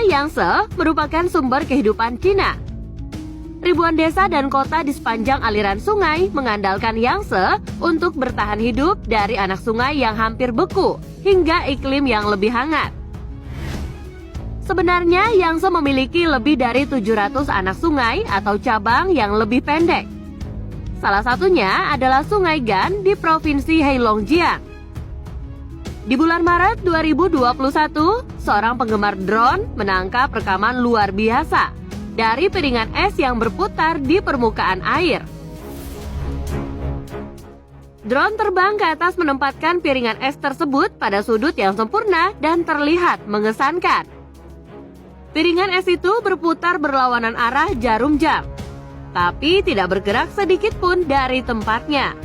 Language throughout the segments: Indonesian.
Sungai Yangtze merupakan sumber kehidupan Cina. Ribuan desa dan kota di sepanjang aliran sungai mengandalkan Yangtze untuk bertahan hidup dari anak sungai yang hampir beku hingga iklim yang lebih hangat. Sebenarnya Yangtze memiliki lebih dari 700 anak sungai atau cabang yang lebih pendek. Salah satunya adalah Sungai Gan di Provinsi Heilongjiang. Di bulan Maret 2021, seorang penggemar drone menangkap rekaman luar biasa dari piringan es yang berputar di permukaan air. Drone terbang ke atas menempatkan piringan es tersebut pada sudut yang sempurna dan terlihat mengesankan. Piringan es itu berputar berlawanan arah jarum jam, tapi tidak bergerak sedikit pun dari tempatnya.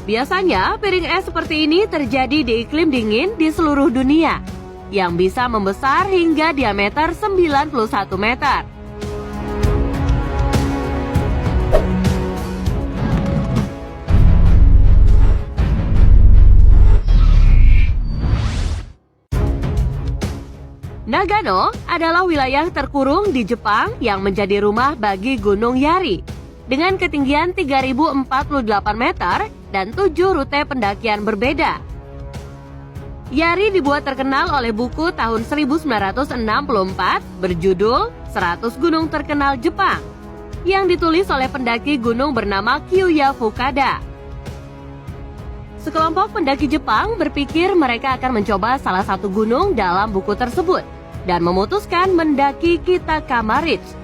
Biasanya, piring es seperti ini terjadi di iklim dingin di seluruh dunia, yang bisa membesar hingga diameter 91 meter. Nagano adalah wilayah terkurung di Jepang yang menjadi rumah bagi Gunung Yari dengan ketinggian 3048 meter dan 7 rute pendakian berbeda. Yari dibuat terkenal oleh buku tahun 1964 berjudul 100 Gunung Terkenal Jepang yang ditulis oleh pendaki gunung bernama Kiyoya Fukada. Sekelompok pendaki Jepang berpikir mereka akan mencoba salah satu gunung dalam buku tersebut dan memutuskan mendaki Kitakama Ridge.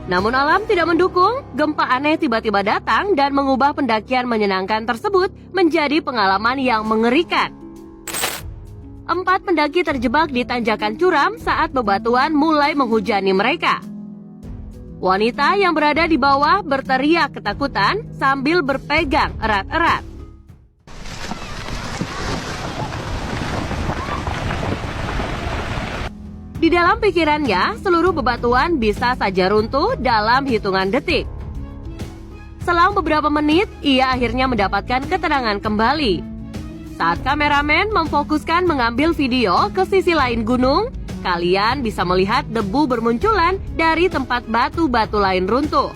Namun alam tidak mendukung, gempa aneh tiba-tiba datang dan mengubah pendakian menyenangkan tersebut menjadi pengalaman yang mengerikan. 4 pendaki terjebak di tanjakan curam saat bebatuan mulai menghujani mereka. Wanita yang berada di bawah berteriak ketakutan sambil berpegang erat-erat. Di dalam pikirannya, seluruh bebatuan bisa saja runtuh dalam hitungan detik. Selang beberapa menit, ia akhirnya mendapatkan ketenangan kembali. Saat kameramen memfokuskan mengambil video ke sisi lain gunung, kalian bisa melihat debu bermunculan dari tempat batu-batu lain runtuh.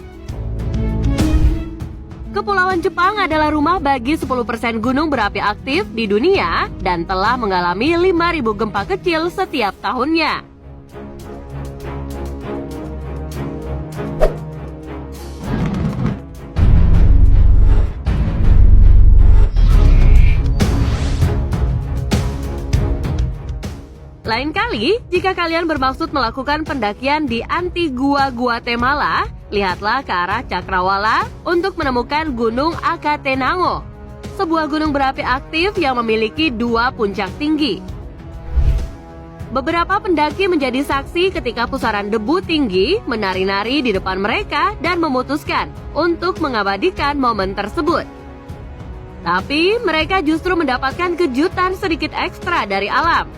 Kepulauan Jepang adalah rumah bagi 10% gunung berapi aktif di dunia dan telah mengalami 5.000 gempa kecil setiap tahunnya. Lain kali, jika kalian bermaksud melakukan pendakian di Antigua, Guatemala, lihatlah ke arah Cakrawala untuk menemukan Gunung Akatenango, sebuah gunung berapi aktif yang memiliki 2 puncak tinggi. Beberapa pendaki menjadi saksi ketika pusaran debu tinggi menari-nari di depan mereka dan memutuskan untuk mengabadikan momen tersebut. Tapi mereka justru mendapatkan kejutan sedikit ekstra dari alam.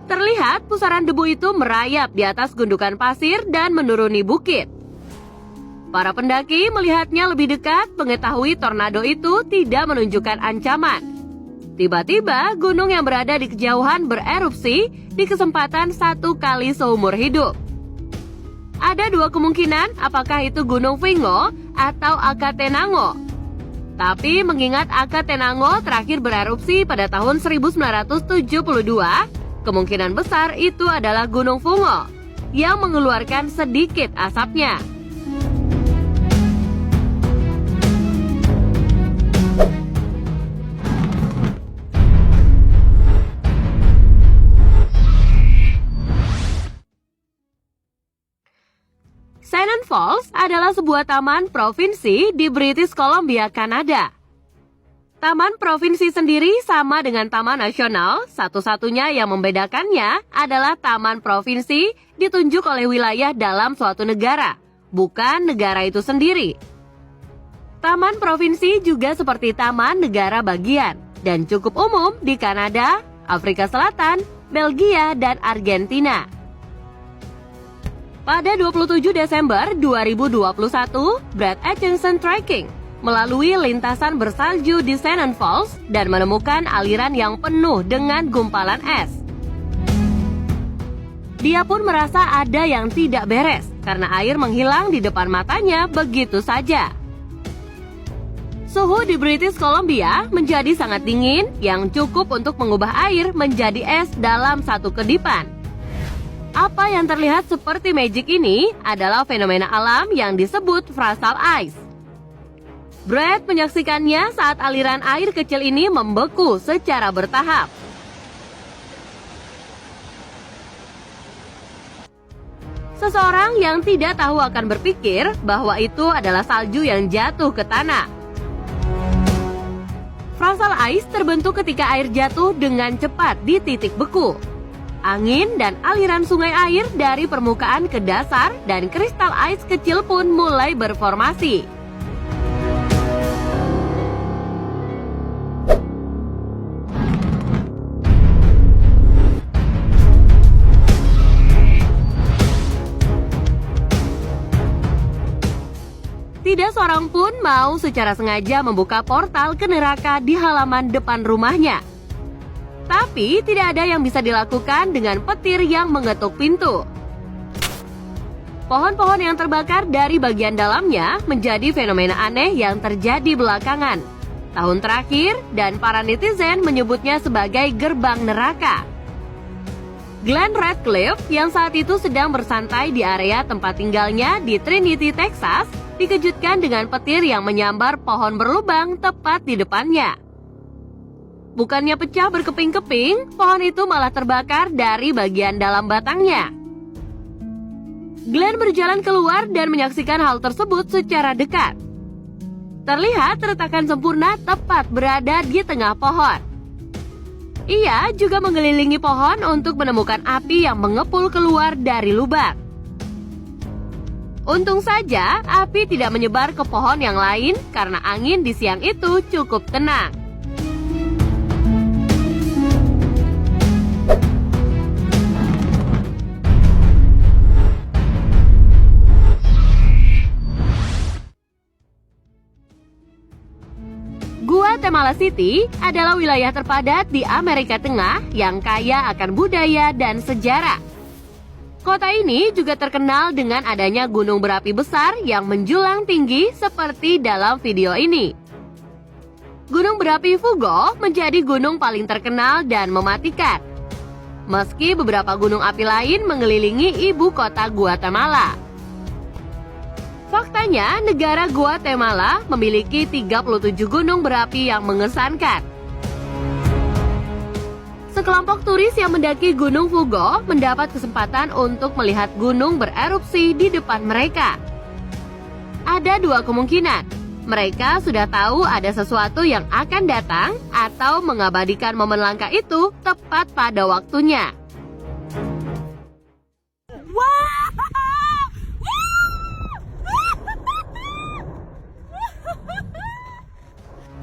Terlihat pusaran debu itu merayap di atas gundukan pasir dan menuruni bukit. Para pendaki melihatnya lebih dekat, mengetahui tornado itu tidak menunjukkan ancaman. Tiba-tiba gunung yang berada di kejauhan bererupsi di kesempatan 1 kali seumur hidup. Ada 2 kemungkinan apakah itu Gunung Vingo atau Akatenango. Tapi mengingat Akatenango terakhir bererupsi pada tahun 1972, kemungkinan besar itu adalah Gunung Fungo yang mengeluarkan sedikit asapnya. Shannon Falls adalah sebuah taman provinsi di British Columbia, Kanada. Taman provinsi sendiri sama dengan taman nasional, satu-satunya yang membedakannya adalah taman provinsi ditunjuk oleh wilayah dalam suatu negara, bukan negara itu sendiri. Taman provinsi juga seperti taman negara bagian dan cukup umum di Kanada, Afrika Selatan, Belgia, dan Argentina. Pada 27 Desember 2021, Brad Atkinson Trekking melalui lintasan bersalju di Shannon Falls dan menemukan aliran yang penuh dengan gumpalan es. Dia pun merasa ada yang tidak beres karena air menghilang di depan matanya begitu saja. Suhu di British Columbia menjadi sangat dingin yang cukup untuk mengubah air menjadi es dalam satu kedipan. Apa yang terlihat seperti magic ini adalah fenomena alam yang disebut frontal ice. Brad menyaksikannya saat aliran air kecil ini membeku secara bertahap. Seseorang yang tidak tahu akan berpikir bahwa itu adalah salju yang jatuh ke tanah. Frontal ice terbentuk ketika air jatuh dengan cepat di titik beku. Angin dan aliran sungai air dari permukaan ke dasar dan kristal ice kecil pun mulai berformasi. Tidak seorang pun mau secara sengaja membuka portal ke neraka di halaman depan rumahnya. Tapi tidak ada yang bisa dilakukan dengan petir yang mengetuk pintu. Pohon-pohon yang terbakar dari bagian dalamnya menjadi fenomena aneh yang terjadi belakangan tahun terakhir dan para netizen menyebutnya sebagai gerbang neraka. Glenn Radcliffe yang saat itu sedang bersantai di area tempat tinggalnya di Trinity, Texas, dikejutkan dengan petir yang menyambar pohon berlubang tepat di depannya. Bukannya pecah berkeping-keping, pohon itu malah terbakar dari bagian dalam batangnya. Glenn berjalan keluar dan menyaksikan hal tersebut secara dekat. Terlihat retakan sempurna tepat berada di tengah pohon. Ia juga mengelilingi pohon untuk menemukan api yang mengepul keluar dari lubang. Untung saja api tidak menyebar ke pohon yang lain karena angin di siang itu cukup tenang. Guatemala City adalah wilayah terpadat di Amerika Tengah yang kaya akan budaya dan sejarah. Kota ini juga terkenal dengan adanya gunung berapi besar yang menjulang tinggi seperti dalam video ini. Gunung berapi Fuego menjadi gunung paling terkenal dan mematikan. Meski beberapa gunung api lain mengelilingi ibu kota Guatemala. Faktanya, negara Guatemala memiliki 37 gunung berapi yang mengesankan. Sekelompok turis yang mendaki Gunung Fuego mendapat kesempatan untuk melihat gunung bererupsi di depan mereka. Ada dua kemungkinan. Mereka sudah tahu ada sesuatu yang akan datang atau mengabadikan momen langka itu tepat pada waktunya.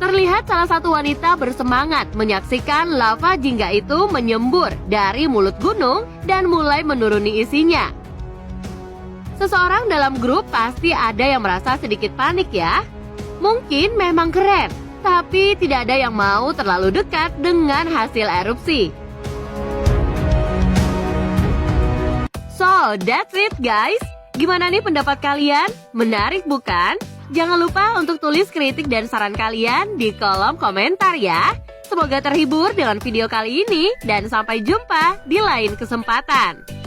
Terlihat salah satu wanita bersemangat menyaksikan lava jingga itu menyembur dari mulut gunung dan mulai menuruni isinya. Seseorang dalam grup pasti ada yang merasa sedikit panik ya. Mungkin memang keren, tapi tidak ada yang mau terlalu dekat dengan hasil erupsi. So, that's it guys. Gimana nih pendapat kalian? Menarik bukan? Jangan lupa untuk tulis kritik dan saran kalian di kolom komentar ya. Semoga terhibur dengan video kali ini dan sampai jumpa di lain kesempatan.